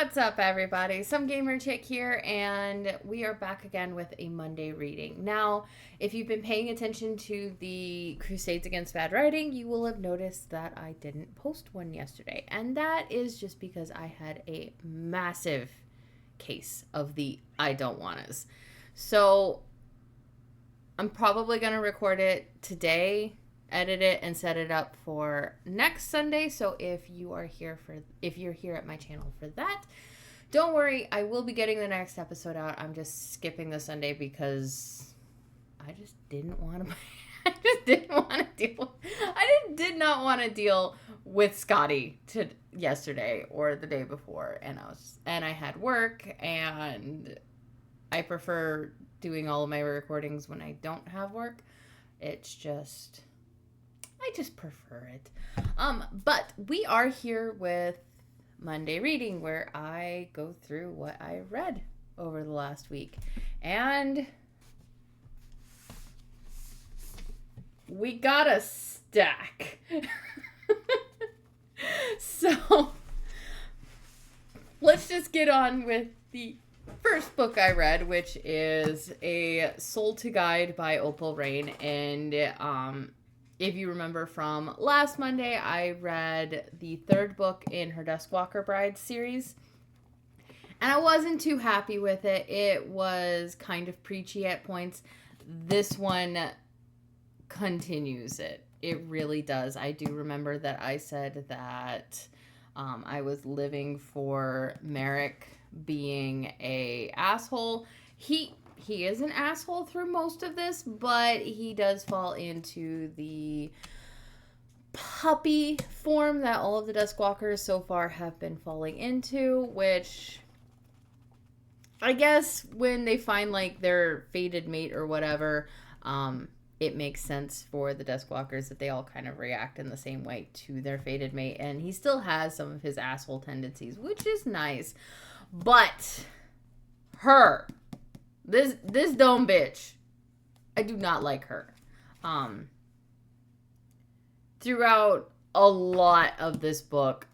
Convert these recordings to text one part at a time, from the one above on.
What's up, everybody? Some Gamer Chick here, and we are back again with a Monday reading. Now, if you've been paying attention to the Crusades Against Bad Writing, you will have noticed that I didn't post one yesterday, and that is just because I had a massive case of the I don't wannas. So, I'm probably going to record it today, edit it, and set it up for next Sunday. So if you're here at my channel for that, don't worry, I will be getting the next episode out. I'm just skipping the Sunday because I just didn't want to did not want to deal with Scotty yesterday or the day before, and I had work, and I prefer doing all of my recordings when I don't have work. I just prefer it. But we are here with Monday Reading, where I go through what I read over the last week. And we got a stack. So let's just get on with the first book I read, which is A Soul to Guide by Opal, Reyne. And if you remember from last Monday, I read the third book in her Duskwalker Brides series, and I wasn't too happy with it. It was kind of preachy at points. This one continues it. It really does. I do remember that I said that I was living for Merrick being a asshole. He is an asshole through most of this, but he does fall into the puppy form that all of the Duskwalkers so far have been falling into, which I guess when they find like their fated mate or whatever, it makes sense for the Duskwalkers that they all kind of react in the same way to their fated mate, and he still has some of his asshole tendencies, which is nice. But this dumb bitch, I do not like her. Throughout a lot of this book,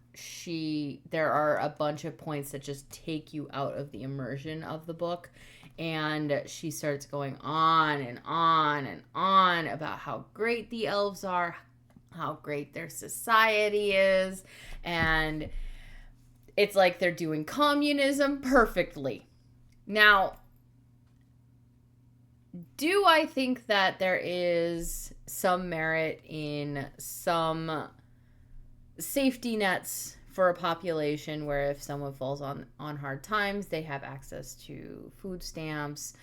there are a bunch of points that just take you out of the immersion of the book, and she starts going on and on and on about how great the elves are, how great their society is, and it's like they're doing communism perfectly. Now, do I think that there is some merit in some safety nets for a population where if someone falls on hard times, they have access to food stamps,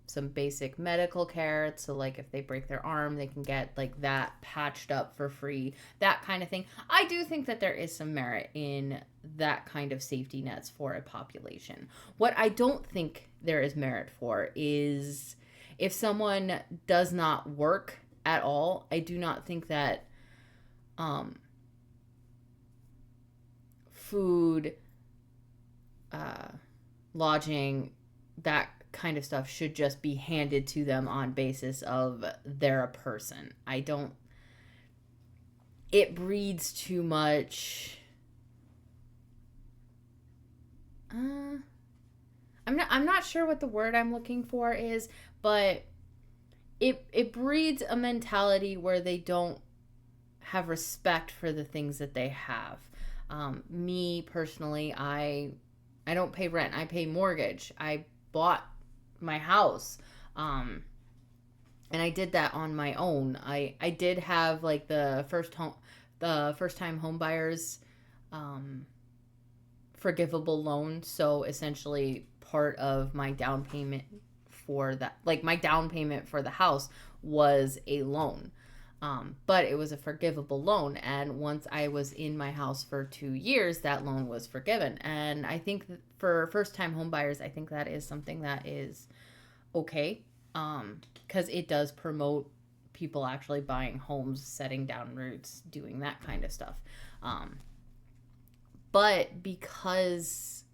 some basic medical care. So like if they break their arm, they can get like that patched up for free, that kind of thing. I do think that there is some merit in that kind of safety nets for a population. What I don't think there is merit for is if someone does not work at all. I do not think that food, lodging, that kind of stuff should just be handed to them on basis of they're a person. It breeds too much. I'm not sure what the word I'm looking for is, but it breeds a mentality where they don't have respect for the things that they have. Me personally, I don't pay rent. I pay mortgage. I bought my house, and I did that on my own. I did have like the first time home buyers forgivable loan. So essentially, part of my down payment for that, like my down payment for the house, was a loan. But it was a forgivable loan, and once I was in my house for 2 years, that loan was forgiven. And I think that for first-time home buyers, I think that is something that is okay, because it does promote people actually buying homes, setting down roots, doing that kind of stuff. But because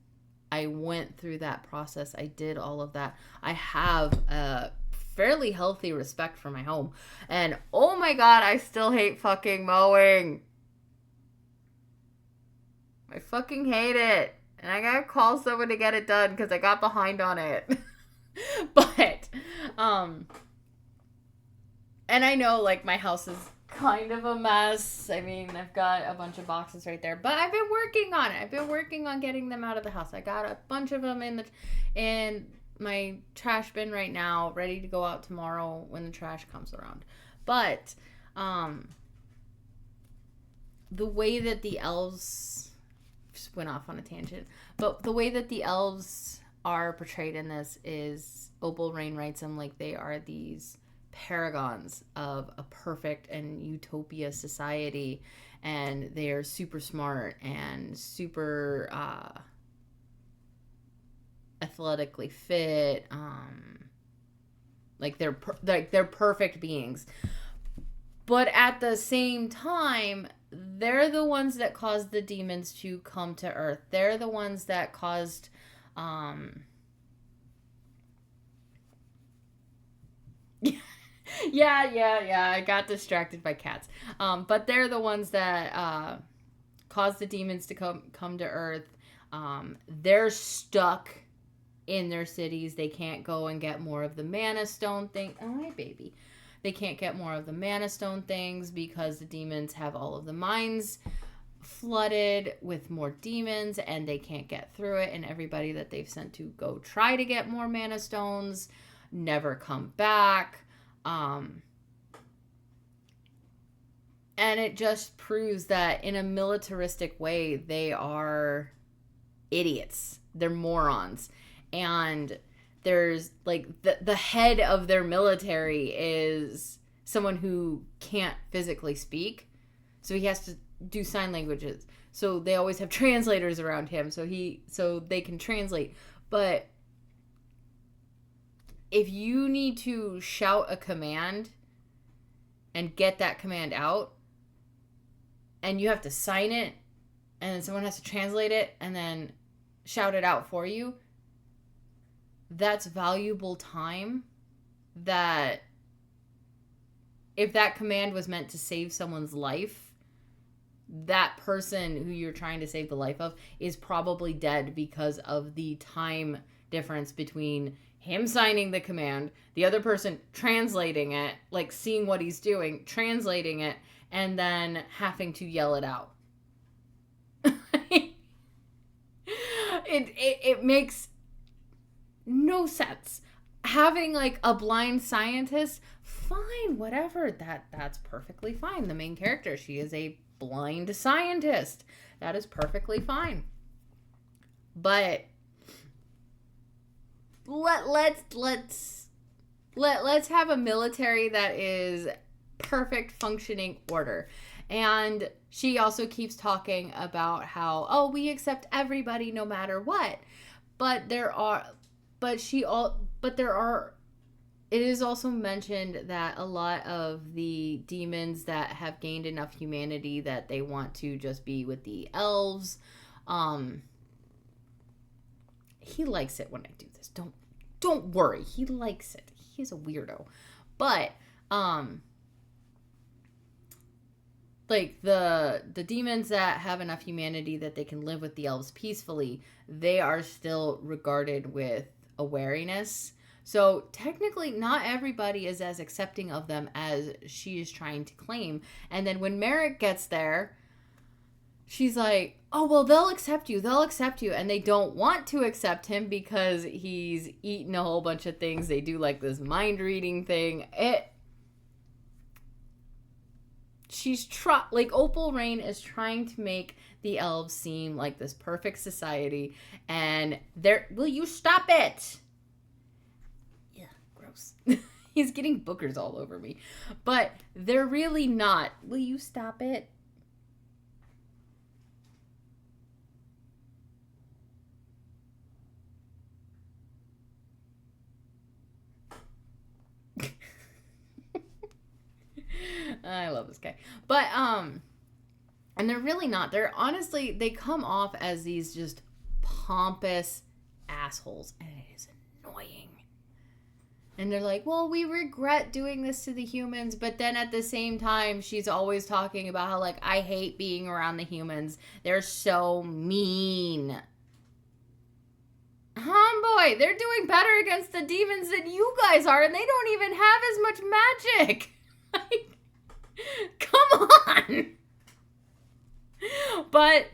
I went through that process, I did all of that, I have a fairly healthy respect for my home. And oh my god, I still hate fucking mowing. I fucking hate it. And I gotta call someone to get it done because I got behind on it. But, and I know, like, my house is kind of a mess. I mean, I've got a bunch of boxes right there, but I've been working on it. I've been working on getting them out of the house. I got a bunch of them in my trash bin right now, ready to go out tomorrow when the trash comes around. But, the way that the elves just went off on a tangent, but the way that the elves are portrayed in this is Opal Reyne writes them like they are these paragons of a perfect and utopia society, and they are super smart and super athletically fit, like they're perfect beings. But at the same time, they're the ones that caused the demons to come to Earth. They're the ones that caused yeah. I got distracted by cats. But they're the ones that caused the demons to come to Earth. They're stuck in their cities. They can't go and get more of the Mana Stone thing. Oh, hi, baby. They can't get more of the Mana Stone things because the demons have all of the mines flooded with more demons, and they can't get through it. And everybody that they've sent to go try to get more Mana Stones never come back. And it just proves that in a militaristic way, they are idiots. They're morons. And there's like the head of their military is someone who can't physically speak. So he has to do sign languages. So they always have translators around him so they can translate. But if you need to shout a command and get that command out, and you have to sign it, and then someone has to translate it and then shout it out for you, that's valuable time that if that command was meant to save someone's life, that person who you're trying to save the life of is probably dead because of the time difference between him signing the command, the other person translating it, like seeing what he's doing, translating it, and then having to yell it out. It makes no sense. Having like a blind scientist, fine, whatever. That's perfectly fine. The main character, she is a blind scientist. That is perfectly fine. But let's have a military that is perfect functioning order. And she also keeps talking about how, oh, we accept everybody no matter what. But it is also mentioned that a lot of the demons that have gained enough humanity that they want to just be with the elves. He likes it when I do this. Don't worry. He likes it. He's a weirdo. But like the demons that have enough humanity that they can live with the elves peacefully, they are still regarded with a wariness. So technically not everybody is as accepting of them as she is trying to claim. And then when Merrick gets there, she's like, oh, well, they'll accept you. And they don't want to accept him because he's eaten a whole bunch of things. They do like this mind reading thing. Like Opal Reyne is trying to make the elves seem like this perfect society. And will you stop it? Yeah, gross. He's getting boogers all over me. But they're really not. Will you stop it? I love this guy. But, and they're really not. They come off as these just pompous assholes. And it is annoying. And they're like, well, we regret doing this to the humans. But then at the same time, she's always talking about how, like, I hate being around the humans. They're so mean. Homeboy, they're doing better against the demons than you guys are. And they don't even have as much magic. Like, come on. But,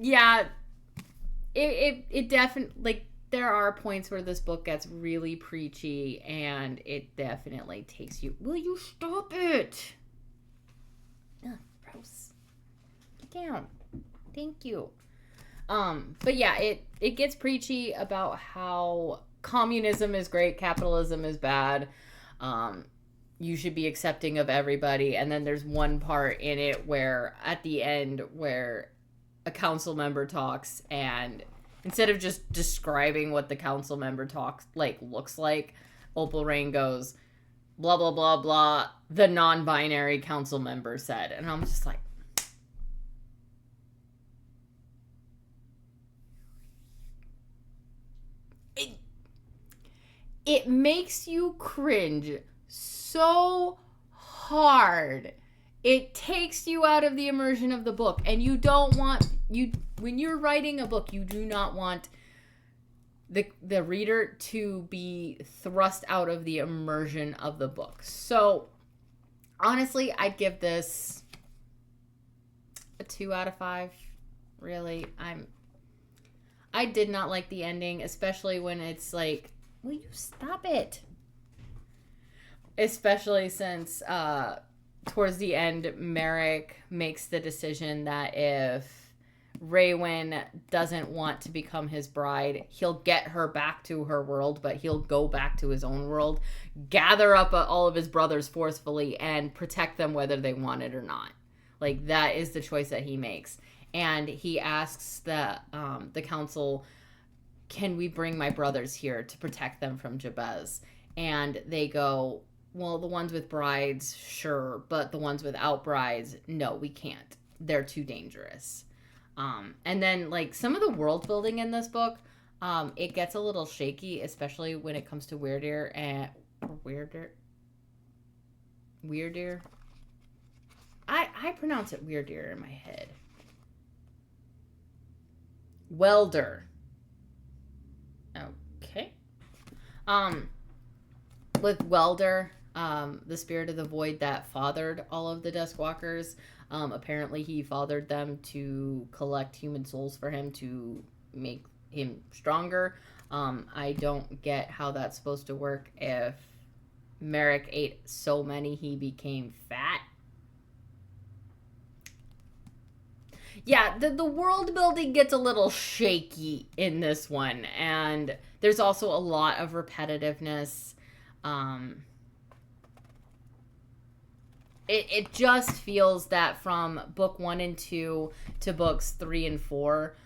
yeah, it definitely, like, there are points where this book gets really preachy, and it definitely takes you. Will you stop it? Ugh, gross. Get down. Thank you. But yeah, it gets preachy about how communism is great, capitalism is bad. You should be accepting of everybody. And then there's one part in it where at the end where a council member talks, and instead of just describing what the council member looks like, Opal Reyne goes, blah, blah, blah, blah, the non-binary council member said. And I'm just like, it makes you cringe so hard. It takes you out of the immersion of the book. And you don't want, when you're writing a book, you do not want the reader to be thrust out of the immersion of the book. So, honestly, I'd give this a 2 out of 5. Really, I did not like the ending, especially when it's like, will you stop it? Especially since towards the end, Merrick makes the decision that if Reyne doesn't want to become his bride, he'll get her back to her world, but he'll go back to his own world, gather up all of his brothers forcefully, and protect them whether they want it or not. Like, that is the choice that he makes. And he asks the council, can we bring my brothers here to protect them from Jabez? And they go, well, the ones with brides, sure, but the ones without brides, no, we can't. They're too dangerous. And then, like, some of the world building in this book, it gets a little shaky, especially when it comes to Weirdeer and Weirdeer. I pronounce it Weirdeer in my head. Welder. Okay. With Welder, the spirit of the void that fathered all of the Duskwalkers, apparently he fathered them to collect human souls for him to make him stronger. I don't get how that's supposed to work if Merrick ate so many he became fat. Yeah, the world building gets a little shaky in this one, and there's also a lot of repetitiveness. It just feels that from book 1 and 2 to books 3 and 4,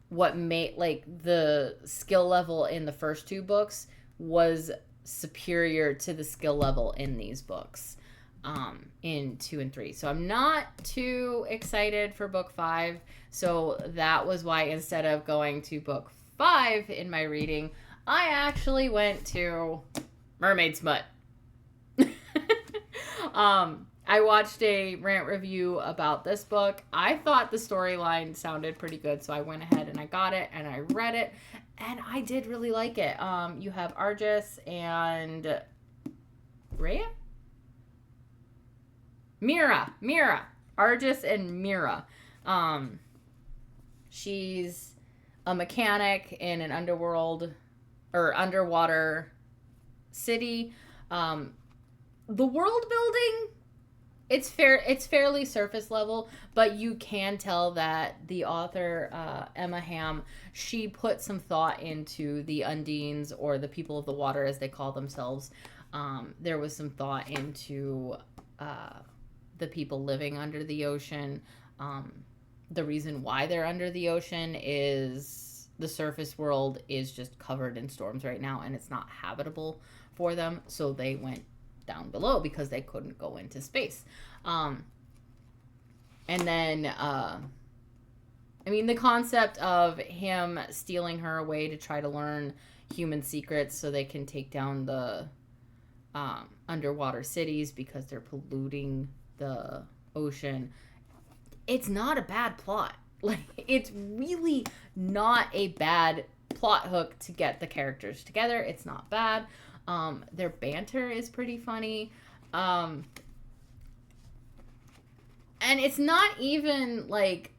what made, like, the skill level in the first 2 books was superior to the skill level in these books. In 2 and 3. So I'm not too excited for book 5. So that was why instead of going to book 5 in my reading, I actually went to Mermaid Smut. I watched a rant review about this book. I thought the storyline sounded pretty good, so I went ahead and I got it and I read it, and I did really like it. You have Argus and Rhea? Mira. Argus and Mira. She's a mechanic in an underwater city. The world building, it's fairly surface level, but you can tell that the author, Emma Hamm, she put some thought into the Undines, or the people of the water as they call themselves. There was some thought into the people living under the ocean. The reason why they're under the ocean is the surface world is just covered in storms right now, and it's not habitable for them, so they went down below because they couldn't go into space. And then the concept of him stealing her away to try to learn human secrets so they can take down the underwater cities because they're polluting the ocean. It's not a bad plot. Like, it's really not a bad plot hook to get the characters together. It's not bad. Their banter is pretty funny. And it's not even, like,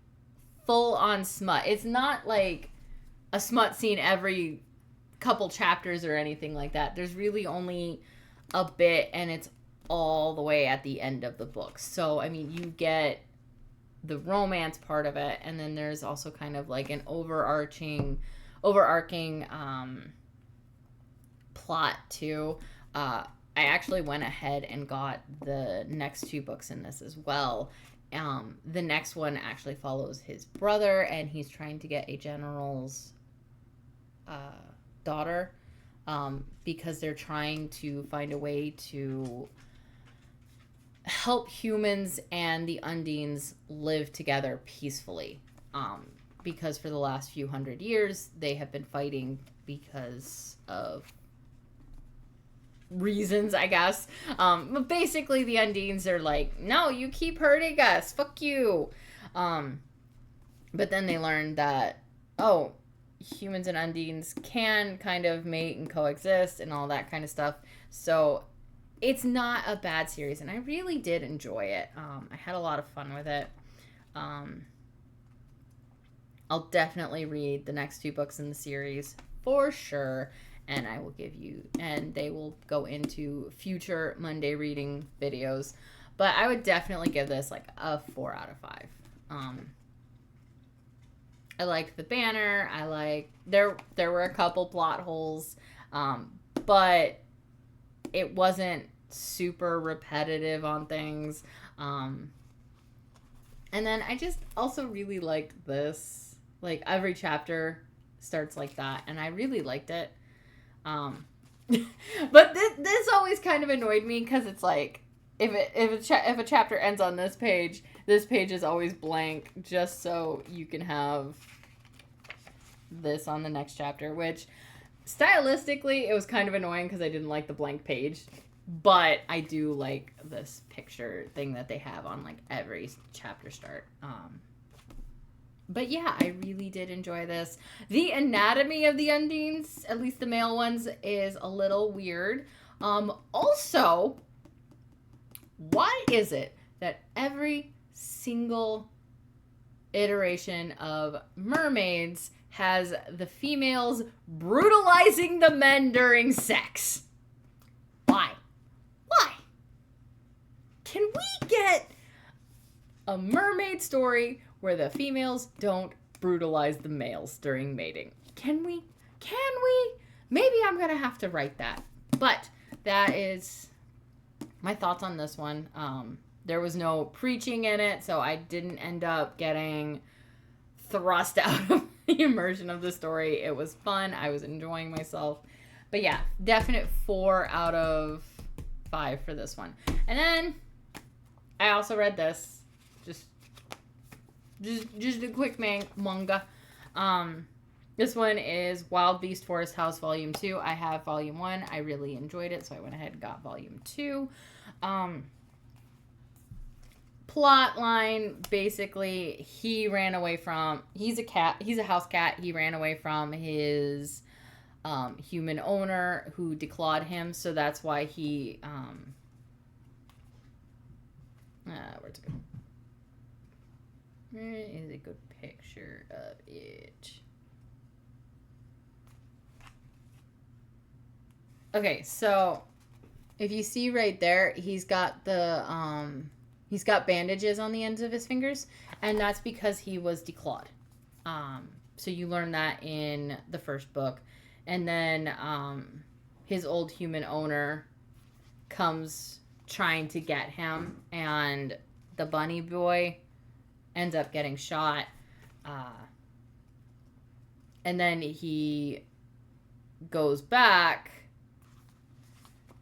full on smut. It's not, like, a smut scene every couple chapters or anything like that. There's really only a bit, and it's all the way at the end of the book. So, I mean, you get the romance part of it, and then there's also kind of like an overarching plot too. I actually went ahead and got the next 2 books in this as well. The next one actually follows his brother, and he's trying to get a general's daughter, because they're trying to find a way to help humans and the Undines live together peacefully. Because for the last few hundred years, they have been fighting because of reasons, I guess. But basically, the Undines are like, no, you keep hurting us. Fuck you. But then they learned that, oh, humans and Undines can kind of mate and coexist and all that kind of stuff. So it's not a bad series, and I really did enjoy it. I had a lot of fun with it. I'll definitely read the next 2 books in the series for sure, and I will give you, and they will go into future Monday reading videos. But I would definitely give this like a 4 out of 5. I liked the banner. I like there were a couple plot holes, but it wasn't super repetitive on things. And then I just also really liked this. Like, every chapter starts like that, and I really liked it. But this always kind of annoyed me, because it's like, if a chapter ends on this page is always blank, just so you can have this on the next chapter, which stylistically it was kind of annoying because I didn't like the blank page, but I do like this picture thing that they have on like every chapter start. But yeah, I really did enjoy this. The anatomy of the Undines, at least the male ones, is a little weird. Also, why is it that every single iteration of mermaids has the females brutalizing the men during sex? Why? Why? Can we get a mermaid story where the females don't brutalize the males during mating? Can we? Maybe I'm going to have to write that. But that is my thoughts on this one. There was no preaching in it, so I didn't end up getting thrust out of the immersion of the story. It was fun. I was enjoying myself. But yeah, definite 4 out of 5 for this one. And then I also read this. Just a quick manga. This one is Wild Beast Forest House Volume 2. I have Volume 1. I really enjoyed it, so I went ahead and got Volume 2. Plot line, basically, he's a house cat. He ran away from his human owner who declawed him, so that's why he where's it go? Where is a good picture of it? Okay, so if you see right there, he's got bandages on the ends of his fingers, and that's because he was declawed. So you learn that in the first book, and then his old human owner comes trying to get him, and the bunny boy ends up getting shot, and then he goes back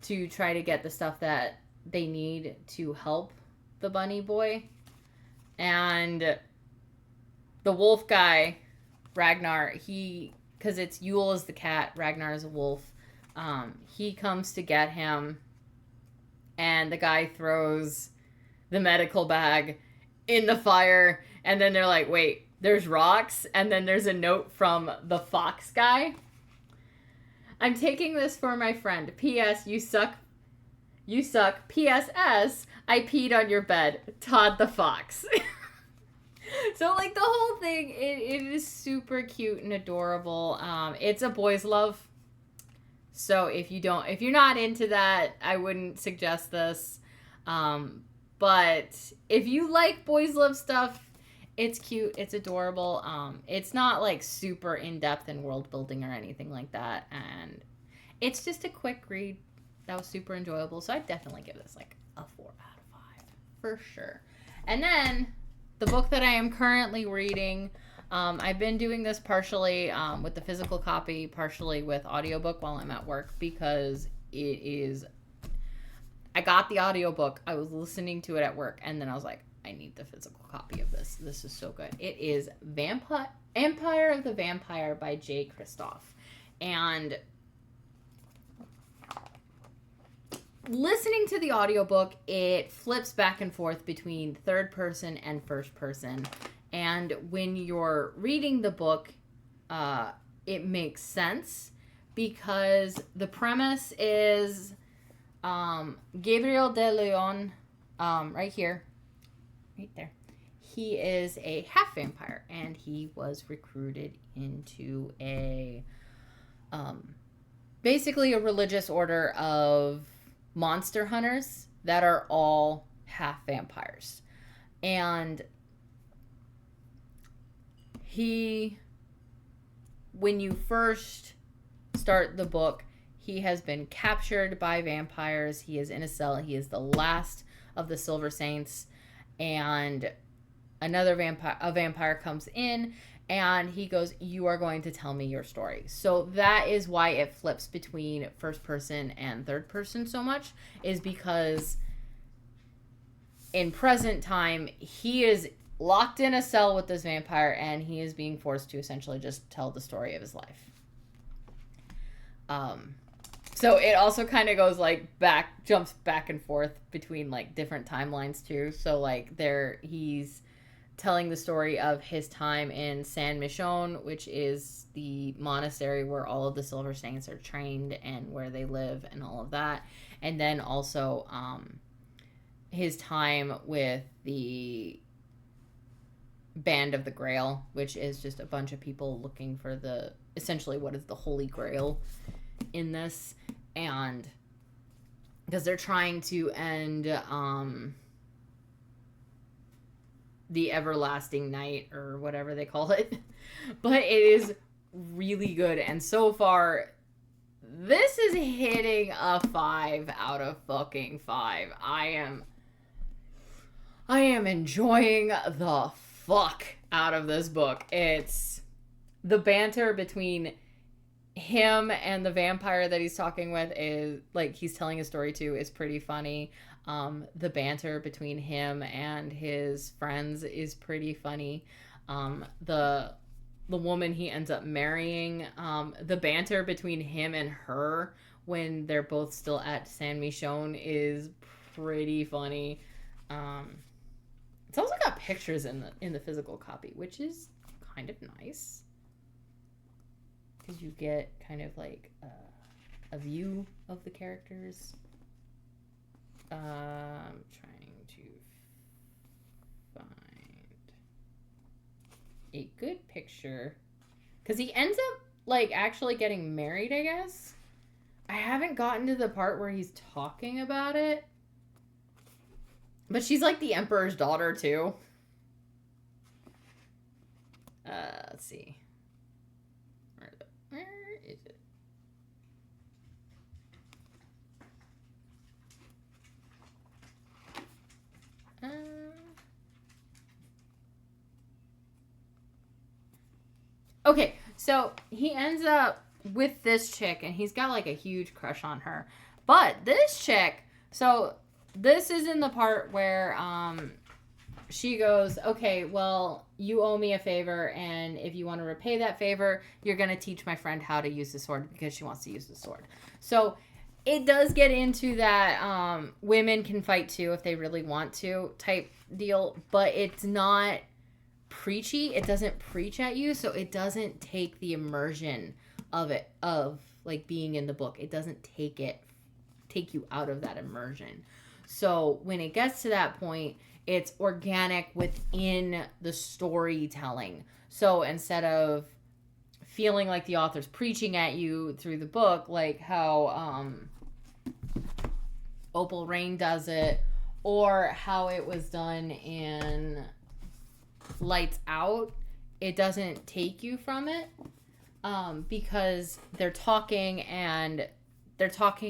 to try to get the stuff that they need to help the bunny boy, and the wolf guy, Ragnar, he because it's Yule is the cat, Ragnar is a wolf. He comes to get him, and the guy throws the medical bag in the fire, and then they're like, wait, there's rocks, and then there's a note from the fox guy. I'm taking this for my friend. P.S. You suck. You suck. P.S.S. I peed on your bed. Todd the fox. So, like, the whole thing, it is super cute and adorable. It's a boys' love. So if you're not into that, I wouldn't suggest this. But if you like boys' love stuff, it's cute, it's adorable. It's not like super in-depth in world building or anything like that. And it's just a quick read that was super enjoyable. So I'd definitely give this like a 4 out of 5 for sure. And then the book that I am currently reading, I've been doing this partially with the physical copy, partially with audiobook while I'm at work, because I got the audiobook, I was listening to it at work, and then I was like, I need the physical copy of this. This is so good. It is Empire of the Vampire by J. Kristoff. And listening to the audiobook, it flips back and forth between third person and first person. And when you're reading the book, it makes sense because the premise is Gabriel de Leon, right here, right there. He is a half vampire, and he was recruited into basically a religious order of monster hunters that are all half vampires. And when you first start the book, he has been captured by vampires. He is in a cell. He is the last of the Silver Saints. And another vampire comes in, and he goes, you are going to tell me your story. So that is why it flips between first person and third person so much, is because in present time, he is locked in a cell with this vampire, and he is being forced to essentially just tell the story of his life. So it also kind of goes like jumps back and forth between like different timelines too. So like he's telling the story of his time in San Michon, which is the monastery where all of the Silver Saints are trained and where they live and all of that. And then also his time with the Band of the Grail, which is just a bunch of people looking for essentially what is the Holy Grail in this. And because they're trying to end the Everlasting Night or whatever they call it. But it is really good, and so far this is hitting a 5 out of fucking 5. I am enjoying the fuck out of this book. It's the banter between him and the vampire that he's talking with, is like he's telling a story to, is pretty funny. The banter between him and his friends is pretty funny. The woman he ends up marrying, the banter between him and her when they're both still at San Michon is pretty funny. It's also got pictures in the physical copy, which is kind of nice, because you get kind of like a view of the characters. I'm trying to find a good picture, because he ends up like actually getting married, I guess. I haven't gotten to the part where he's talking about it, but she's like the Emperor's daughter too. Let's see. Where is it? Okay, so he ends up with this chick, and he's got like a huge crush on her. But this chick, so this is in the part where she goes, okay, well, you owe me a favor, and if you want to repay that favor, you're going to teach my friend how to use the sword because she wants to use the sword. So it does get into that women can fight too if they really want to type deal, but it's not preachy. It doesn't preach at you, so it doesn't take the immersion of it, of like being in the book. It doesn't take you out of that immersion. So when it gets to that point, it's organic within the storytelling. So instead of feeling like the author's preaching at you through the book, like how Opal Reyne does it, or how it was done in Lights Out, it doesn't take you from it, because they're talking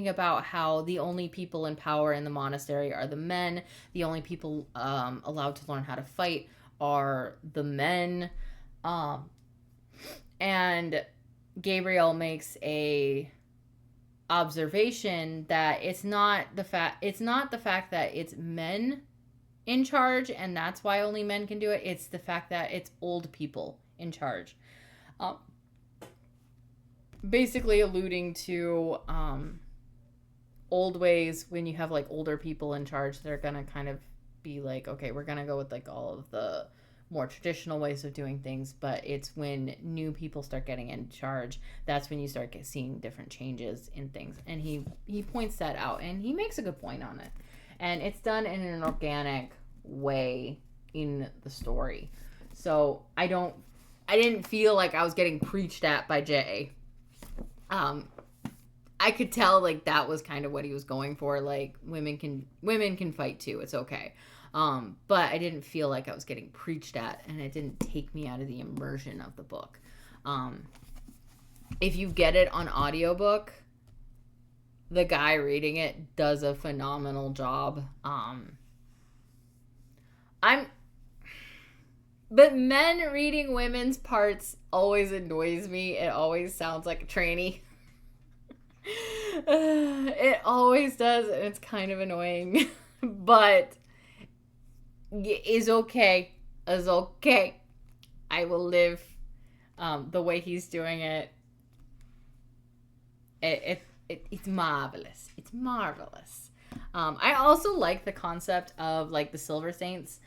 about how the only people in power in the monastery are the men. The only people allowed to learn how to fight are the men. And Gabriel makes a observation that it's not the fact that it's men in charge and that's why only men can do it. It's the fact that it's old people in charge. Basically alluding to old ways when you have like older people in charge, they're gonna kind of be like, okay, we're gonna go with like all of the more traditional ways of doing things, but it's when new people start getting in charge, that's when you start seeing different changes in things. And he points that out, and he makes a good point on it, and it's done in an organic way in the story. So I didn't feel like I was getting preached at by Jay. I could tell like that was kind of what he was going for. Like women can fight too. It's okay. But I didn't feel like I was getting preached at, and it didn't take me out of the immersion of the book. If you get it on audiobook, the guy reading it does a phenomenal job. But men reading women's parts always annoys me. It always sounds like a tranny. It always does, and it's kind of annoying. But is okay. Is okay. I will live the way he's doing it. It's marvelous. It's marvelous. I also like the concept of like the Silver Saints.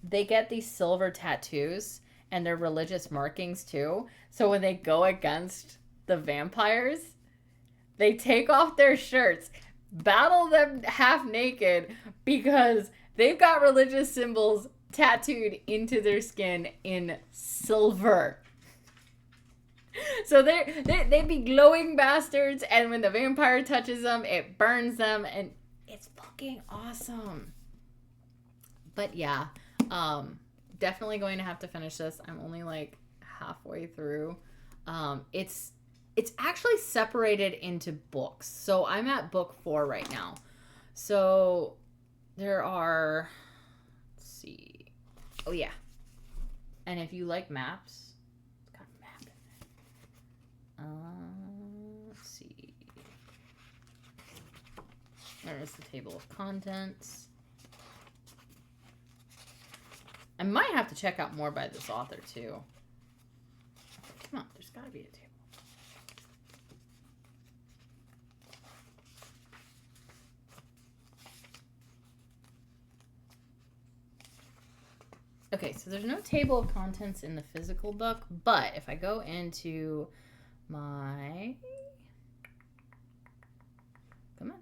They get these silver tattoos and their religious markings too. So when they go against the vampires, they take off their shirts, battle them half naked because they've got religious symbols tattooed into their skin in silver. So they'd be glowing bastards, and when the vampire touches them, it burns them, and it's fucking awesome. But yeah, definitely going to have to finish this. I'm only like halfway through. It's actually separated into books. So I'm at book 4 right now. So there are, let's see. Oh yeah. And if you like maps, it's got a map in it. Let's see. There's the table of contents. I might have to check out more by this author too. Come on, there's gotta be a table. Okay, so there's no table of contents in the physical book, but if I go into my... Come on.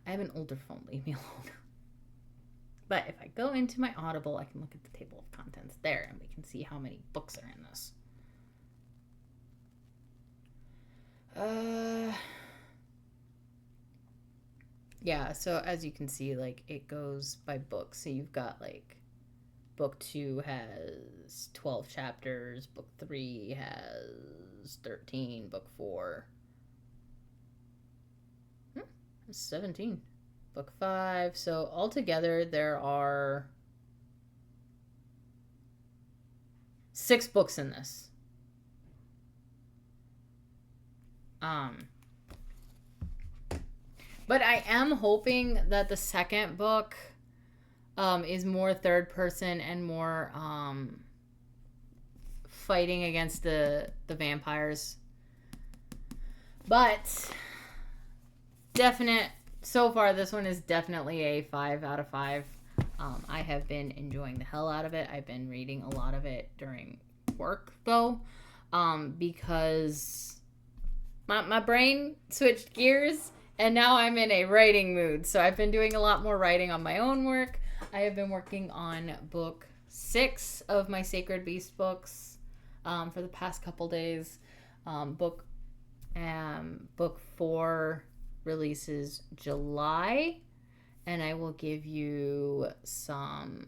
I have an older phone, leave me alone. But if I go into my Audible, I can look at the table of contents there, and we can see how many books are in this. Yeah, so as you can see, like, it goes by book. So you've got, like, book 2 has 12 chapters, book 3 has 13, book 4 has 17, book 5. So altogether there are 6 books in this. But I am hoping that the second book is more third person and more fighting against the vampires. But definite so far, this one is definitely a 5 out of 5. I have been enjoying the hell out of it. I've been reading a lot of it during work though, because my brain switched gears and now I'm in a writing mood. So I've been doing a lot more writing on my own work. I have been working on book 6 of my Sacred Beast books for the past couple days. Book 4 releases July, and I will give you some.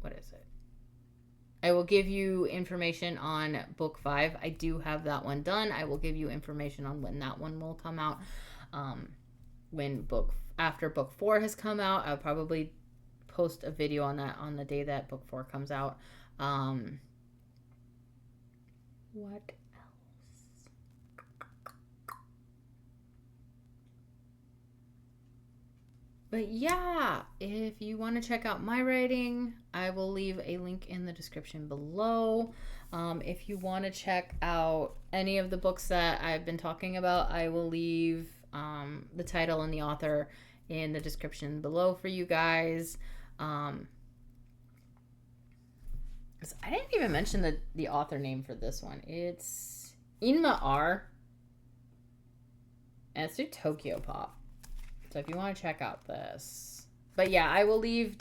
What is it? I will give you information on book 5. I do have that one done. I will give you information on when that one will come out. After book 4 has come out, I'll probably post a video on that on the day that book 4 comes out. What else? But yeah, if you want to check out my writing, I will leave a link in the description below. If you want to check out any of the books that I've been talking about, I will leave the title and the author in the description below for you guys. I didn't even mention the author name for this one. It's Inma R. And it's through Tokyo Pop. So if you want to check out this. But yeah, I will leave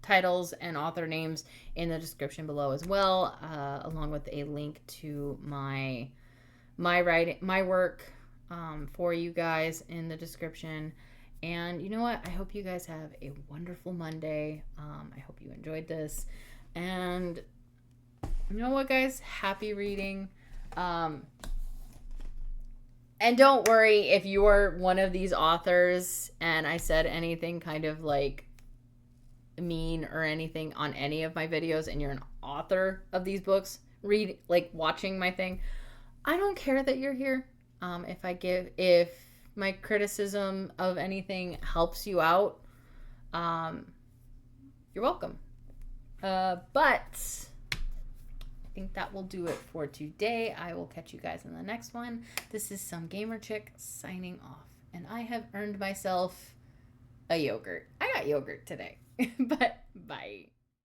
titles and author names in the description below as well, along with a link to my work for you guys in the description. And you know what? I hope you guys have a wonderful Monday. I hope you enjoyed this. And you know what, guys? Happy reading. And don't worry if you're one of these authors and I said anything kind of like mean or anything on any of my videos and you're an author of these books, watching my thing. I don't care that you're here. If my criticism of anything helps you out, you're welcome. But I think that will do it for today. I will catch you guys in the next one. This is Some Gamer Chick signing off. And I have earned myself a yogurt. I got yogurt today. But bye.